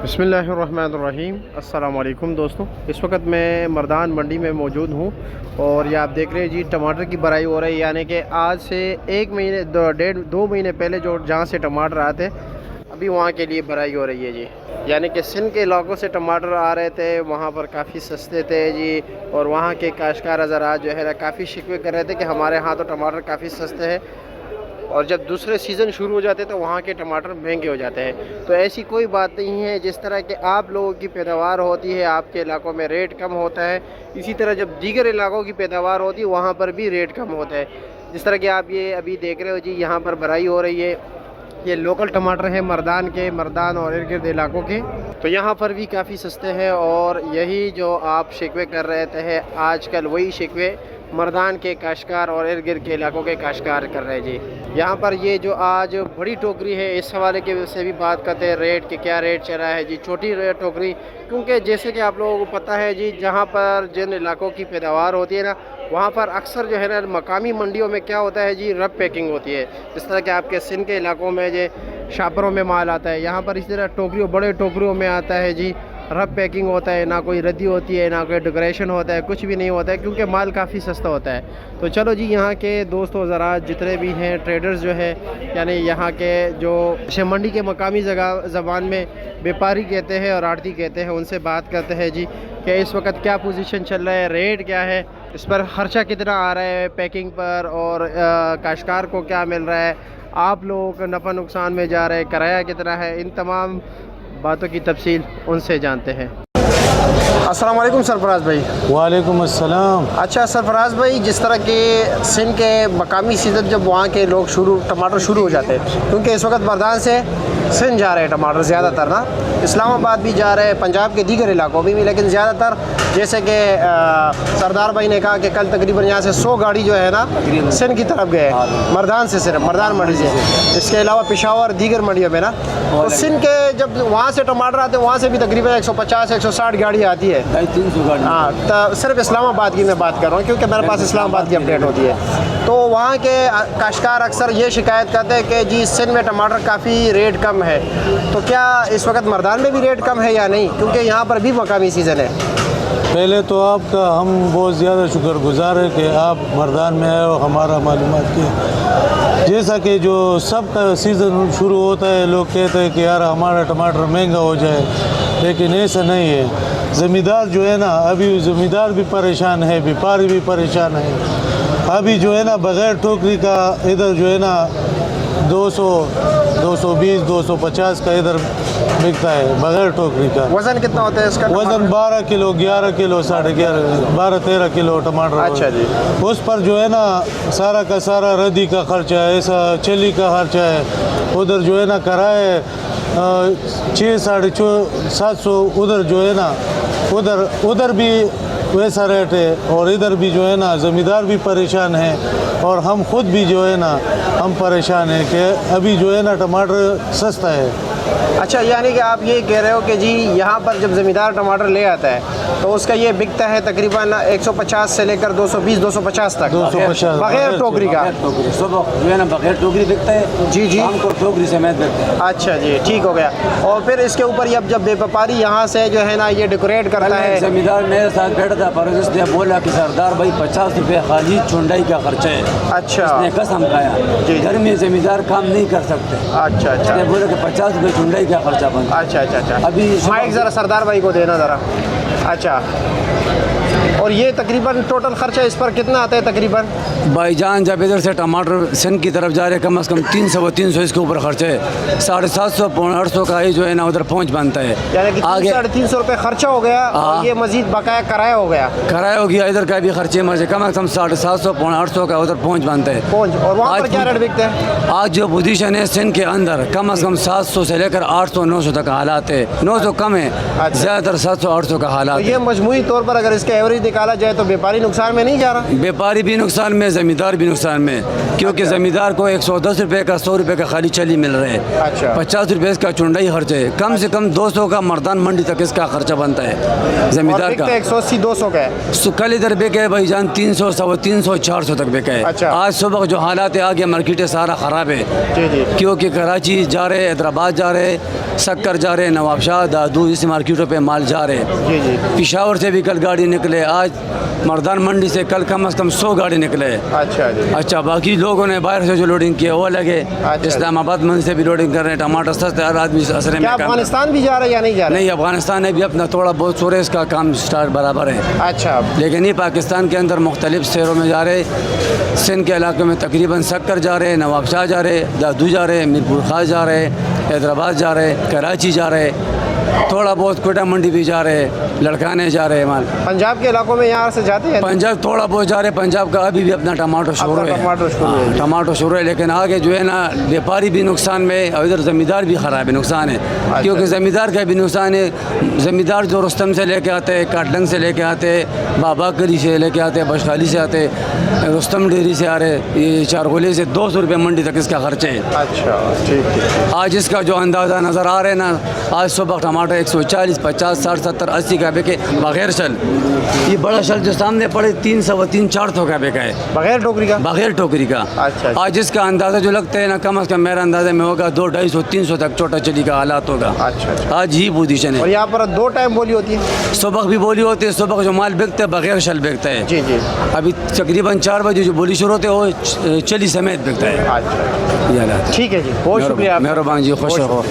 बिस्मिल्लाहिर्रहमानिर्रहीम। अस्सलाम वालेकुम दोस्तों, इस वक्त मैं मर्दान मंडी में मौजूद हूँ और ये आप देख रहे हैं जी टमाटर की भराई हो रही है। यानी कि आज से एक महीने डेढ़ दो महीने पहले जो जहाँ से टमाटर आते अभी वहाँ के लिए भराई हो रही है जी। यानी कि सिंध के इलाकों से टमाटर आ रहे थे, वहाँ पर काफ़ी सस्ते थे जी। और वहाँ के काश्तकार हज़रात जो है ना काफ़ी शिकवे कर रहे थे कि हमारे यहाँ तो टमाटर काफ़ी सस्ते हैं और जब दूसरे सीज़न शुरू हो जाते हैं तो वहाँ के टमाटर महंगे हो जाते हैं। तो ऐसी कोई बात नहीं है, जिस तरह के आप लोगों की पैदावार होती है आपके इलाकों में रेट कम होता है, इसी तरह जब दीगर इलाकों की पैदावार होती है वहाँ पर भी रेट कम होता है। जिस तरह कि आप ये अभी देख रहे हो जी, यहाँ पर भराई हो रही है। ये लोकल टमाटर है मर्दान और इर्द गिर्द इलाकों के, तो यहाँ पर भी काफ़ी सस्ते हैं। और यही जो आप शिकवे कर रहे थे आजकल वही शिकवे मर्दान के काश्तकार और इर्द गिर्द के इलाकों के काश्तकार कर रहे हैं जी। यहाँ पर ये जो आज बड़ी टोकरी है इस हवाले के से भी बात करते हैं रेट के, क्या रेट चला है जी छोटी टोकरी। क्योंकि जैसे कि आप लोगों को पता है जी, जहाँ पर जिन इलाकों की पैदावार होती है ना वहाँ पर अक्सर जो है ना मकामी मंडियों में क्या होता है जी, रब पैकिंग होती है। जिस तरह के आपके सिंध के इलाकों में जो शापरों में माल आता है, यहाँ पर इस तरह टोकरियों बड़े टोकरियों में आता है जी, रब पैकिंग होता है, ना कोई रद्दी होती है ना कोई डेकोरेशन होता है, कुछ भी नहीं होता है क्योंकि माल काफ़ी सस्ता होता है। तो चलो जी, यहाँ के दोस्तों ज़रा जितने भी हैं ट्रेडर्स जो है, यानी यहाँ के जो मंडी के मकामी ज़बान में व्यापारी कहते हैं और आड़ती कहते हैं, उनसे बात करते हैं जी कि इस वक्त क्या पोजीशन चल रहा है, रेट क्या है, इस पर खर्चा कितना आ रहा है पैकिंग पर, और काश्तकार को क्या मिल रहा है, आप लोगों का नफ़ा नुकसान में जा रहे हैं, किराया कितना है, इन तमाम बातों की तफसील उनसे जानते हैं। अस्सलाम वालेकुम सरफराज भाई। वालेकुम अस्सलाम। अच्छा सरफराज भाई, जिस तरह के सिंध के मकामी सीज़न जब वहाँ के लोग टमाटर शुरू हो जाते हैं, क्योंकि इस वक्त मर्दान से सिंध जा रहे हैं टमाटर ज़्यादातर ना, इस्लामाबाद भी जा रहे हैं, पंजाब के दीगर इलाकों में भी, लेकिन ज़्यादातर जैसे कि सरदार भाई ने कहा कि कल तकरीबन यहाँ से 100 गाड़ी जो है ना सिंध की तरफ गए मर्दान से, सिर्फ मर्दान मंडी से, इसके अलावा पेशावर दीगर मंडियों में ना। तो सिंध के जब वहाँ से टमाटर आते हैं वहाँ से भी तकरीबन 150-160 गाड़ी आती है। 300 गाड़ी। हाँ, तो सिर्फ इस्लामाबाद की मैं बात कर रहा हूँ क्योंकि मेरे पास इस्लामाबाद की अपडेट होती है। तो वहाँ के काश्तकार अक्सर ये शिकायत करते हैं कि जी सिंध में टमाटर काफ़ी रेट कम है। तो क्या इस वक्त मर्दान में भी रेट कम है या नहीं, क्योंकि यहाँ पर भी मकामी सीज़न है? पहले तो आपका हम बहुत ज़्यादा शुक्रगुजार है कि आप मर्दान में आए और हमारा मालूमात किया। जैसा कि जो सबका सीज़न शुरू होता है लोग कहते हैं कि यार हमारा टमाटर महंगा हो जाए, लेकिन ऐसा नहीं है। ज़मींदार जो है ना, अभी ज़मींदार भी परेशान है, व्यापारी भी परेशान है। अभी जो है ना बग़ैर टोकरी का इधर जो है ना 200, 220, 250 का इधर बिकता है बग़ैर टोकरी का। वज़न कितना होता है इसका? वज़न 12 किलो, 11 किलो, 11.5, 12-13 किलो टमाटर। अच्छा जी। उस पर जो है ना सारा का सारा रद्दी का खर्चा है, ऐसा चली का खर्चा है, उधर जो है ना किराए 600-700, उधर जो है ना उधर भी वैसा रेट है, और इधर भी जो है ना ज़मींदार भी परेशान है और हम खुद भी जो है ना हम परेशान हैं कि अभी जो है ना टमाटर सस्ता है। अच्छा, यानी कि आप ये कह रहे हो कि जी यहाँ पर जब ज़मींदार टमाटर ले आता है तो उसका ये बिकता है तकरीबन 150 से लेकर 220-250 तक, 250 बग़ैर टोकरी का जो है ना बग़ैर टोकरी बिकता है जी जी, हमको टोकरी समेत बिकता है। अच्छा जी, ठीक हो गया। और फिर इसके ऊपर अब जब व्यापारी यहाँ से जो है ना ये डेकोरेट करता है, ज़मींदार मेरे साथ बैठा था, परवरिश ने बोला कि सरदार भाई 50 रुपये खाली चुंडाई का खर्चा है। अच्छा, उसने कसम खाया जी। घर में ज़मींदार काम नहीं कर सकते। अच्छा अच्छा, उसने बोला कि 50 रुपये चुंडाई का खर्चा बनता। अच्छा अच्छा अच्छा। अभी माइक ज़रा सरदार भाई को देना ज़रा। अच्छा, और ये तकरीबन टोटल खर्चा इस पर कितना आता है तकरीबन? भाईजान जब इधर से टमाटर सिंध की तरफ जा रहे कम से कम 300 इसके ऊपर खर्चे है, 750-800 का ही जो है ना उधर पहुँच बनता है। यानी कि आगे 350 रुपये खर्चा हो गया और ये मजीद बकाया किराया हो गया, किराया हो गया, इधर का भी खर्चे मर्जे कम से कम 750-800 का उधर पहुँच बनता है। और वहाँ पर क्या रेट बिकते हैं? आज जो पोजीशन है सिंध के अंदर कम से कम 700 से लेकर 800-900 तक हालात है। 900 कम है, ज़्यादातर 700-800 का हालात। तो ये मजमूई तौर पर अगर इसके एवरेज निकाला जाए तो व्यापारी नुकसान में नहीं जा रहा? व्यापारी भी नुकसान में, ज़मींदार भी नुकसान में, क्योंकि ज़मींदार को 110 रुपये का 100 रुपये का खाली चली मिल रहा है। अच्छा। 50 रुपये इसका चुंडाई खर्च है, कम से कम 200 का मर्दान मंडी तक इसका खर्चा बनता है ज़मींदार का। 180-200 का है। कल इधर बिके है भाईजान 300, 350, 400 तक बिका है। अच्छा। आज सुबह जो हालात है, आगे मार्केट सारा ख़राब है, जी जी। क्योंकि कराची जा रहे, हैदराबाद जा रहे, सक्कर जा रहे, नवाबशाह, दादू, इस मार्केटों पे माल जा रहे। जी जी। पिशावर से भी कल गाड़ी निकले, आज मर्दान मंडी से कल कम से कम 100 गाड़ी निकले। अच्छा जी। अच्छा, बाकी लोगों ने बाहर से जो लोडिंग किया वो लगे। अच्छा। इस्लामाबाद मंडी से भी लोडिंग कर रहे हैं, टमाटर सस्ते, हर आदमी असर में क्या अफगानिस्तान भी जा रहा है या नहीं जा रहा? नहीं, अफगानिस्तान ने भी अपना थोड़ा बहुत सूरज का काम स्टार्ट बराबर है, अच्छा। लेकिन ये पाकिस्तान के अंदर मुख्तलिफ शहरों में जा रहे। सिंध के इलाके में तकरीबन सक्कर जा रहे, नवाबशाह जा रहे, दादू जा रहे, मीरपुर खास जा रहे, हैदराबाद जा रहे, कराची जा रहे, थोड़ा बहुत कोटा मंडी भी जा रहे, लड़काने जा रहे माल। पंजाब के इलाकों में यहाँ से जाते हैं? पंजाब थोड़ा बहुत जा रहे, पंजाब का अभी भी अपना टमाटो शुरू है। टमाटो शुरू है। हाँ, टमाटो शुरू है, लेकिन आगे जो है ना व्यापारी भी नुकसान में और इधर ज़मींदार भी ख़राब है, नुकसान है। क्योंकि ज़मींदार का भी नुकसान है। ज़मींदार जो रुस्तम से लेके आते हैं, काटलंग से लेके आते हैं, बाबा करी से लेके आते हैं, बशखाली से आते हैं, रुस्तम डेयरी से आ रहे, ये चारगोले से 200 रुपये मंडी तक इसका खर्चे है। अच्छा, ठीक है। आज इसका जो अंदाज़ा नज़र आ रहा है ना, आज सुबह टमाटर 140, 50, 60, 70, 80 का बिके बगैर शल। ये बड़ा शल जो सामने पड़े 300, 400 का बिका है, बगैर टोकरी का? बगैर टोकरी का। अच्छा। आज इसका अंदाज़ा जो लगता है ना, कम से कम मेरा अंदाज़ा में होगा 200, 250, 300 तक छोटा चली का हालात होगा। अच्छा अच्छा। आज ही पोजीशन और है। यहाँ पर 2 टाइम बोली होती है? सुबह भी बोली होती है, सुबह जो माल बिकता है बगैर शल बिकता है। जी जी। अभी तकरीबन 4 बजे जो बोली शुरू होती है वो चली समेत बिकता है। अच्छा, ये हालात है। ठीक है जी, बहुत शुक्रिया। मेहरबान जी, खुश रहो।